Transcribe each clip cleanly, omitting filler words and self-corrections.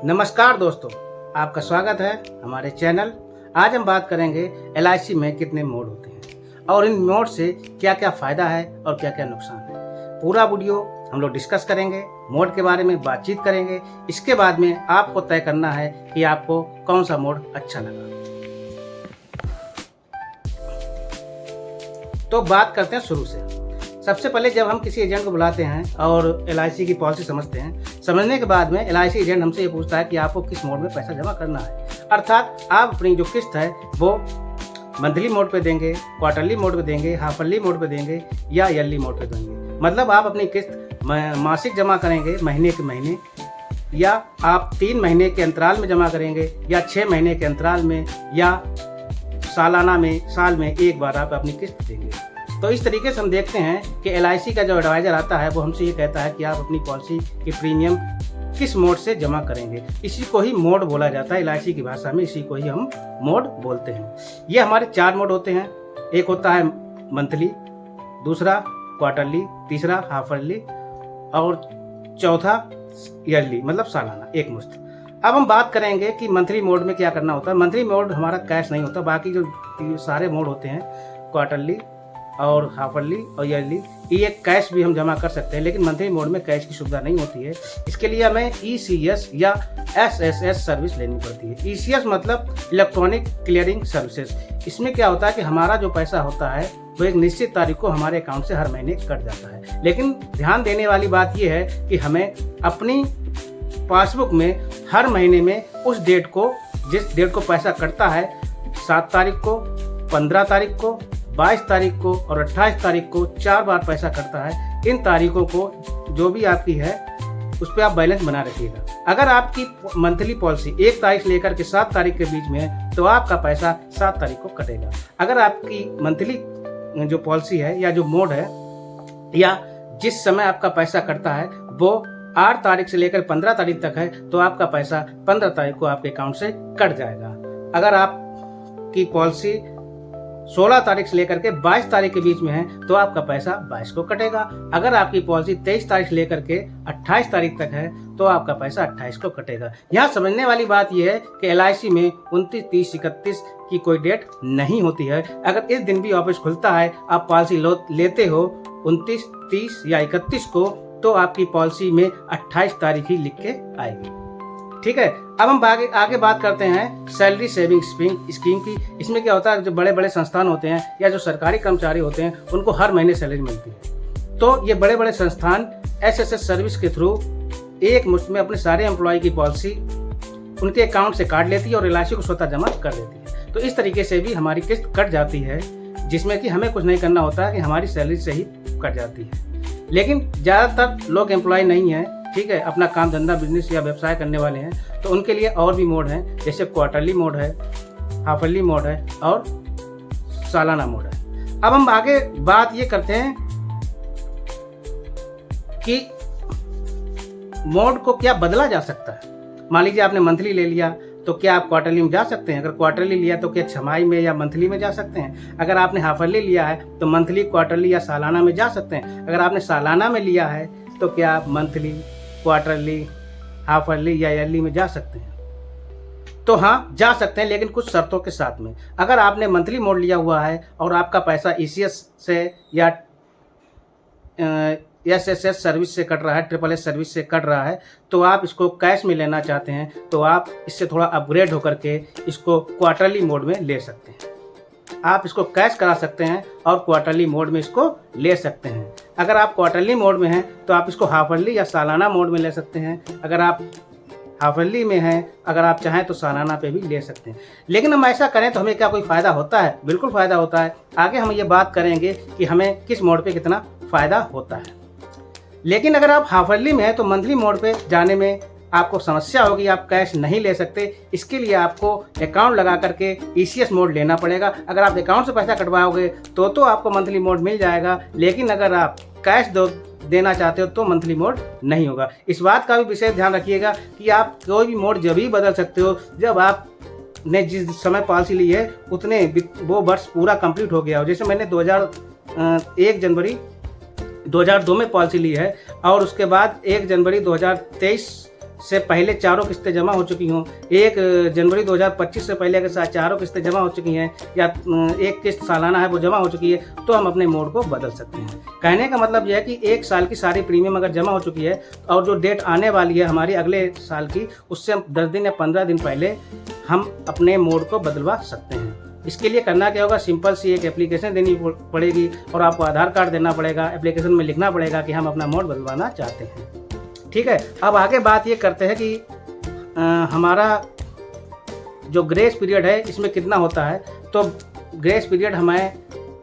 नमस्कार दोस्तों, आपका स्वागत है हमारे चैनल। आज हम बात करेंगे LIC में कितने मोड होते हैं और इन मोड से क्या क्या फ़ायदा है और क्या क्या नुकसान है। पूरा वीडियो हम लोग डिस्कस करेंगे, मोड के बारे में बातचीत करेंगे। इसके बाद में आपको तय करना है कि आपको कौन सा मोड अच्छा लगा। तो बात करते हैं शुरू से। सबसे पहले जब हम किसी एजेंट को बुलाते हैं और LIC की पॉलिसी समझते हैं, समझने के बाद में LIC एजेंट हमसे ये पूछता है कि आपको किस मोड में पैसा जमा करना है। अर्थात आप अपनी जो किस्त है वो मंथली मोड पे देंगे, क्वार्टरली मोड पे देंगे, हाफरली मोड पे देंगे या ईयरली मोड पे देंगे। मतलब आप अपनी किस्त मासिक जमा करेंगे महीने के महीने, या आप 3 महीने के अंतराल में जमा करेंगे, या 6 महीने के अंतराल में, या सालाना में, साल में एक बार आप अपनी किस्त देंगे। तो इस तरीके से हम देखते हैं कि LIC का जो एडवाइज़र आता है वो हमसे ये कहता है कि आप अपनी पॉलिसी की प्रीमियम किस मोड से जमा करेंगे। इसी को ही मोड बोला जाता है LIC की भाषा में, इसी को ही हम मोड बोलते हैं। ये हमारे 4 मोड होते हैं। एक होता है मंथली, दूसरा क्वार्टरली, तीसरा हाफरली और चौथा ईयरली, मतलब सालाना, एक मुश्त। अब हम बात करेंगे कि मंथली मोड में क्या करना होता है। मंथली मोड हमारा कैश नहीं होता, बाकी जो सारे मोड होते हैं क्वार्टरली और हाफरली और ईयरली, ये कैश भी हम जमा कर सकते हैं, लेकिन मंथली मोड में कैश की सुविधा नहीं होती है। इसके लिए हमें ECS या SSS सर्विस लेनी पड़ती है। ECS मतलब इलेक्ट्रॉनिक क्लियरिंग सर्विसेज। इसमें क्या होता है कि हमारा जो पैसा होता है वो एक निश्चित तारीख को हमारे अकाउंट से हर महीने कट जाता है। लेकिन ध्यान देने वाली बात यह है कि हमें अपनी पासबुक में हर महीने में उस डेट को, जिस डेट को पैसा कटता है, 7 तारीख को, 15 तारीख को, 22 तारीख को और 28 तारीख को 4 बार पैसा कटता है। इन तारीखों को जो भी आपकी है उस पर आप बैलेंस बना रखिएगा। अगर आपकी मंथली पॉलिसी 1 तारीख से लेकर के 7 तारीख के बीच में है तो आपका पैसा 7 तारीख को कटेगा। अगर आपकी मंथली जो पॉलिसी है या जो मोड है या जिस समय आपका पैसा कटता है वो 8 तारीख से लेकर 15 तारीख तक है तो आपका पैसा 15 तारीख को आपके अकाउंट से कट जाएगा। अगर आपकी पॉलिसी 16 तारीख से लेकर के 22 तारीख के बीच में है तो आपका पैसा 22 को कटेगा। अगर आपकी पॉलिसी 23 तारीख से लेकर के 28 तारीख तक है तो आपका पैसा 28 को कटेगा। यहाँ समझने वाली बात यह है कि LIC में 29, 30, 31 की कोई डेट नहीं होती है। अगर इस दिन भी ऑफिस खुलता है, आप पॉलिसी लेते हो 29, 30 या 31 को, तो आपकी पॉलिसी में 28 तारीख ही लिख के आएगी। ठीक है। अब हम आगे बात करते हैं सैलरी सेविंग स्कीम की। इसमें क्या होता है, जो बड़े बड़े संस्थान होते हैं या जो सरकारी कर्मचारी होते हैं उनको हर महीने सैलरी मिलती है। तो ये बड़े बड़े संस्थान SSS सर्विस के थ्रू एक मुश्त में अपने सारे एम्प्लॉय की पॉलिसी उनके अकाउंट से काट लेती है और LIC को स्वतः जमा कर देती है। तो इस तरीके से भी हमारी किस्त कट जाती है, जिसमें कि हमें कुछ नहीं करना होता है कि हमारी सैलरी से ही कट जाती है। लेकिन ज़्यादातर लोग एम्प्लॉय नहीं हैं, ठीक है, अपना काम धंधा बिजनेस या व्यवसाय करने वाले हैं, तो उनके लिए और भी मोड हैं, जैसे क्वार्टरली मोड है, हाफरली मोड है और सालाना मोड है। अब हम आगे बात ये करते हैं कि मोड को क्या बदला जा सकता है। मान लीजिए आपने मंथली ले लिया तो क्या आप क्वार्टरली में जा सकते हैं। अगर क्वार्टरली लिया तो क्या छमाही में या मंथली में जा सकते हैं। अगर आपने हाफरली लिया है तो मंथली, क्वार्टरली या सालाना में जा सकते हैं। अगर आपने सालाना में लिया है तो क्या आप मंथली, क्वार्टरली, हाफरली या ईयरली में जा सकते हैं। तो हाँ, जा सकते हैं, लेकिन कुछ शर्तों के साथ में। अगर आपने मंथली मोड लिया हुआ है और आपका पैसा ECS से या SSS सर्विस से कट रहा है, SSS सर्विस से कट रहा है, तो आप इसको कैश में लेना चाहते हैं तो आप इससे थोड़ा अपग्रेड होकर के इसको क्वार्टरली मोड में ले सकते हैं। आप इसको कैश करा सकते हैं और क्वार्टरली मोड में इसको ले सकते हैं। अगर आप क्वार्टरली मोड में हैं तो आप इसको हाफरली या सालाना मोड में ले सकते हैं। अगर आप हाफरली में हैं, अगर आप चाहें तो सालाना पे भी ले सकते हैं। लेकिन हम ऐसा करें तो हमें क्या कोई फ़ायदा होता है? बिल्कुल फ़ायदा होता है। आगे हम ये बात करेंगे कि हमें किस मोड पे कितना फ़ायदा होता है। लेकिन अगर आप हाफरली में हैं तो मंथली मोड पे जाने में आपको समस्या होगी, आप कैश नहीं ले सकते। इसके लिए आपको अकाउंट लगा करके ECS मोड लेना पड़ेगा। अगर आप अकाउंट से पैसा कटवाओगे तो आपको मंथली मोड मिल जाएगा, लेकिन अगर आप कैश देना चाहते हो तो मंथली मोड नहीं होगा। इस बात का भी विशेष ध्यान रखिएगा कि आप कोई भी मोड जब ही बदल सकते हो जब आपने जिस समय पॉलिसी ली है उतने वो वर्ष पूरा कंप्लीट हो गया हो। जैसे मैंने 1 जनवरी 2002 में पॉलिसी ली है और उसके बाद 1 जनवरी 2023 से पहले चारों किस्तें जमा हो चुकी हों, 1 जनवरी 2025 से पहले अगर चारों किस्तें जमा हो चुकी हैं या एक किस्त सालाना है वो जमा हो चुकी है, तो हम अपने मोड को बदल सकते हैं। कहने का मतलब यह है कि 1 साल की सारी प्रीमियम अगर जमा हो चुकी है और जो डेट आने वाली है हमारी अगले साल की, उससे हम 10 दिन या 15 दिन पहले हम अपने मोड को बदलवा सकते हैं। इसके लिए करना क्या होगा, सिंपल सी एक एप्लीकेशन देनी पड़ेगी और आपको आधार कार्ड देना पड़ेगा। एप्लीकेशन में लिखना पड़ेगा कि हम अपना मोड बदलवाना चाहते हैं। ठीक है, अब आगे बात ये करते हैं कि हमारा जो ग्रेस पीरियड है इसमें कितना होता है। तो ग्रेस पीरियड हमें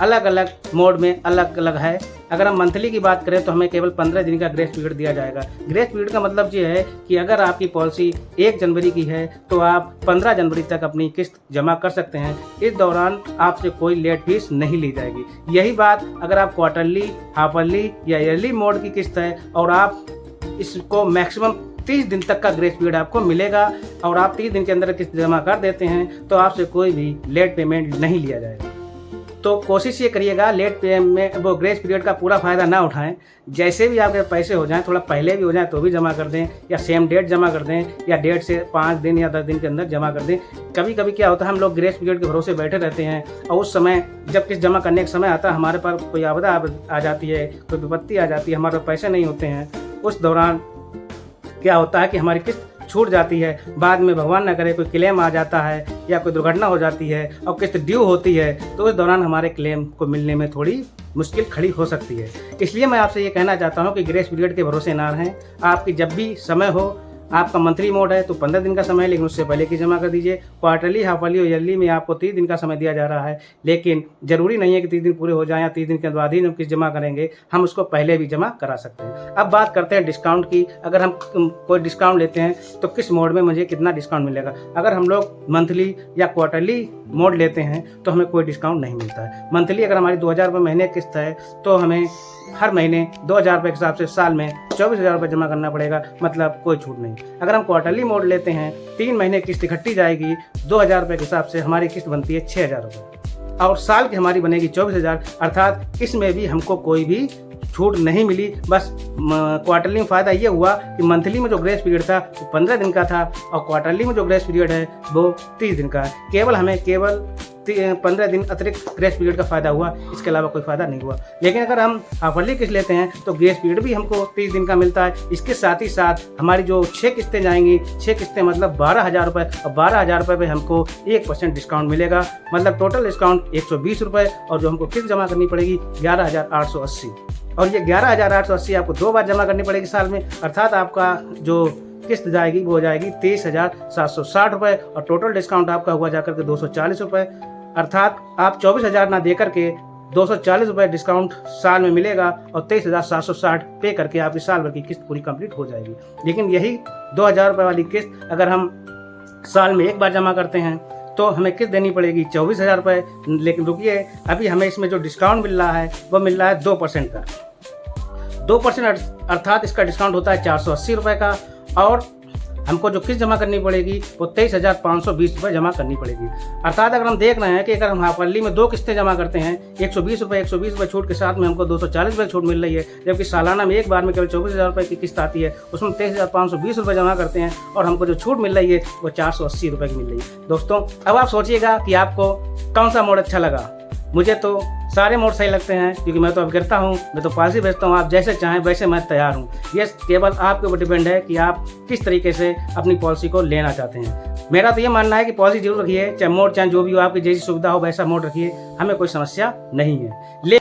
अलग अलग मोड में अलग अलग है। अगर हम मंथली की बात करें तो हमें केवल 15 दिन का ग्रेस पीरियड दिया जाएगा। ग्रेस पीरियड का मतलब ये है कि अगर आपकी पॉलिसी 1 जनवरी की है तो आप 15 जनवरी तक अपनी किस्त जमा कर सकते हैं। इस दौरान आपसे कोई लेट फीस नहीं ली जाएगी। यही बात अगर आप क्वार्टरली, हाफरली या ईयरली मोड की किस्त है और आप इसको मैक्सिमम 30 दिन तक का ग्रेस पीरियड आपको मिलेगा और आप 30 दिन के अंदर किस्त जमा कर देते हैं तो आपसे कोई भी लेट पेमेंट नहीं लिया जाएगा। तो कोशिश ये करिएगा लेट पेमेंट वो ग्रेस पीरियड का पूरा फ़ायदा ना उठाएं। जैसे भी आपके पैसे हो जाएं, थोड़ा पहले भी हो जाएं तो भी जमा कर दें, या सेम डेट जमा कर दें, या डेट से 5 दिन या 10 दिन के अंदर जमा कर दें। कभी कभी क्या होता है, हम लोग ग्रेस पीरियड के भरोसे बैठे रहते हैं और उस समय जब किस्त जमा करने का समय आता है हमारे पास कोई आपदा आ जाती है, कोई विपत्ति आ जाती है, हमारे पास पैसे नहीं होते हैं। उस दौरान क्या होता है कि हमारी किस्त छूट जाती है। बाद में भगवान न करे कोई क्लेम आ जाता है या कोई दुर्घटना हो जाती है और किस्त ड्यू होती है, तो उस दौरान हमारे क्लेम को मिलने में थोड़ी मुश्किल खड़ी हो सकती है। इसलिए मैं आपसे ये कहना चाहता हूँ कि ग्रेस पीरियड के भरोसे ना रहें। आपकी जब भी समय हो, आपका मंथली मोड है तो 15 दिन का समय है, लेकिन उससे पहले की जमा कर दीजिए। क्वार्टरली, हाफरली और ईयरली में आपको 30 दिन का समय दिया जा रहा है, लेकिन ज़रूरी नहीं है कि 30 दिन पूरे हो जाएं या 30 दिन के बाद ही हम किस्त जमा करेंगे। हम उसको पहले भी जमा करा सकते हैं। अब बात करते हैं डिस्काउंट की। अगर हम कोई डिस्काउंट लेते हैं तो किस मोड में मुझे कितना डिस्काउंट मिलेगा। अगर हम लोग मंथली या क्वार्टरली मोड लेते हैं तो हमें कोई डिस्काउंट नहीं मिलता है। मंथली अगर हमारी 2000 रुपये महीने किस्त है तो हमें हर महीने 2000 रुपये के हिसाब से साल में 24,000 रुपये जमा करना पड़ेगा, मतलब कोई छूट नहीं। अगर हम क्वार्टरली मोड लेते हैं, 3 महीने किस्त इकट्ठी जाएगी, 2000 रुपये के हिसाब से हमारी किस्त बनती है 6000 रुपये और साल की हमारी बनेगी 24,000। अर्थात इसमें भी हमको कोई भी छूट नहीं मिली। बस क्वार्टरली में फ़ायदा ये हुआ कि मंथली में जो ग्रेस पीरियड था वो 15 दिन का था और क्वार्टरली में जो ग्रेस पीरियड है वो 30 दिन का है। हमें केवल 15 दिन अतिरिक्त ग्रेस पीरियड का फ़ायदा हुआ, इसके अलावा कोई फ़ायदा नहीं हुआ। लेकिन अगर हम हाफरली किस्त लेते हैं तो ग्रेस पीरियड भी हमको 30 दिन का मिलता है। इसके साथ ही साथ हमारी जो 6 किस्तें जाएंगी, 6 किस्तें मतलब 12,000 रुपये, और 12,000 रुपये पर हमको 1% डिस्काउंट मिलेगा। मतलब टोटल डिस्काउंट 120 रुपये और जो हमको किस्त जमा करनी पड़ेगी 11,880। और ये 11,880 आपको 2 बार जमा करनी पड़ेगी साल में। अर्थात आपका जो किस्त जाएगी वो हो जाएगी 23,760 रुपये और टोटल डिस्काउंट आपका हुआ जाकर के 240 रुपये। अर्थात आप 24,000 ना दे करके 240 रुपये डिस्काउंट साल में मिलेगा और 23,760 पे करके आपकी साल भर की किस्त पूरी कंप्लीट हो जाएगी। लेकिन यही 2,000 रुपये वाली किस्त अगर हम साल में एक बार जमा करते हैं तो हमें किस्त देनी पड़ेगी 24,000 रुपये। लेकिन रुकिए, अभी हमें इसमें जो डिस्काउंट मिल रहा है वो मिल रहा है 2% का। 2% अर्थात इसका डिस्काउंट होता है 480 रुपये का और हमको जो किस्त जमा करनी पड़ेगी वो 23,520 रुपये जमा करनी पड़ेगी। अर्थात अगर हम देख रहे हैं कि अगर हम हाफरली में 2 किस्तें जमा करते हैं 120 रुपये छूट के साथ में हमको 240 रुपये छूट मिल रही है, जबकि सालाना में एक बार में केवल 24,000 रुपये की किस्त आती है, उसमें 23,520 रुपये जमा करते हैं और हमको जो छूट मिल रही है वो 480 रुपये की मिल रही है। दोस्तों, अब आप सोचिएगा कि आपको कौन सा मोड अच्छा लगा। मुझे तो सारे मोड सही लगते हैं क्योंकि मैं तो अब करता हूँ, मैं तो पॉलिसी भेजता हूँ। आप जैसे चाहें वैसे मैं तैयार हूँ। ये केवल आपके ऊपर डिपेंड है कि आप किस तरीके से अपनी पॉलिसी को लेना चाहते हैं। मेरा तो ये मानना है कि पॉलिसी जरूर रखिए, चाहे मोड चाहे जो भी हो, आपकी जैसी सुविधा हो वैसा मोड रखिए, हमें कोई समस्या नहीं है।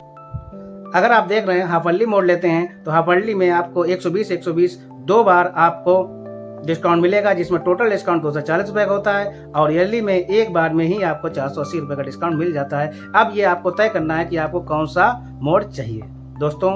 अगर आप देख रहे हैं हाफरली मोड लेते हैं तो हाफरली में आपको 120 2 बार आपको डिस्काउंट मिलेगा, जिसमें टोटल डिस्काउंट 240 रुपये का होता है और ईयरली में एक बार में ही आपको 480 रुपये का डिस्काउंट मिल जाता है। अब ये आपको तय करना है कि आपको कौन सा मोड चाहिए। दोस्तों,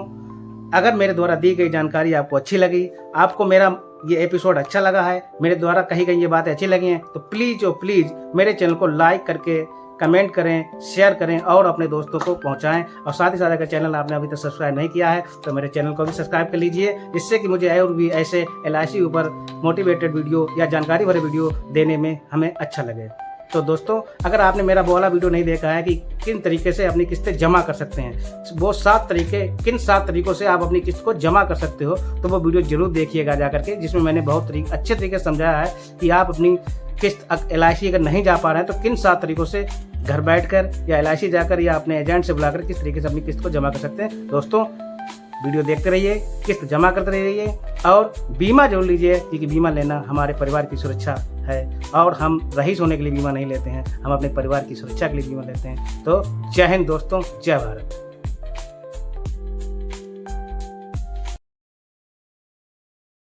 अगर मेरे द्वारा दी गई जानकारी आपको अच्छी लगी, आपको मेरा ये एपिसोड अच्छा लगा है, मेरे द्वारा कही गई ये बातें अच्छी लगी हैं, तो प्लीज़ मेरे चैनल को लाइक करके कमेंट करें, शेयर करें और अपने दोस्तों को पहुंचाएं। और साथ ही साथ अगर चैनल आपने अभी तक सब्सक्राइब नहीं किया है तो मेरे चैनल को भी सब्सक्राइब कर लीजिए, जिससे कि मुझे और भी ऐसे LIC ऊपर मोटिवेटेड वीडियो या जानकारी भरे वीडियो देने में हमें अच्छा लगे। तो दोस्तों, अगर आपने मेरा वो वाला वीडियो नहीं देखा है कि किन तरीके से अपनी किस्तें जमा कर सकते हैं, वो 7 तरीके, किन 7 तरीकों से आप अपनी किस्त को जमा कर सकते हो, तो वो वीडियो जरूर देखिएगा जा करके, जिसमें मैंने बहुत अच्छे तरीके से समझाया है कि आप अपनी किस्त LIC अगर नहीं जा पा रहे हैं तो किन 7 तरीकों से घर बैठकर या LIC जाकर या अपने एजेंट से बुलाकर किस तरीके से अपनी किस्त को जमा कर सकते हैं। दोस्तों, वीडियो देखते रहिए, किस्त जमा करते रहिए और बीमा जरूर लीजिए, क्योंकि बीमा लेना हमारे परिवार की सुरक्षा है और हम रईस होने के लिए बीमा नहीं लेते हैं, हम अपने परिवार की सुरक्षा के लिए बीमा लेते हैं। तो जय हिंद दोस्तों, जय भारत।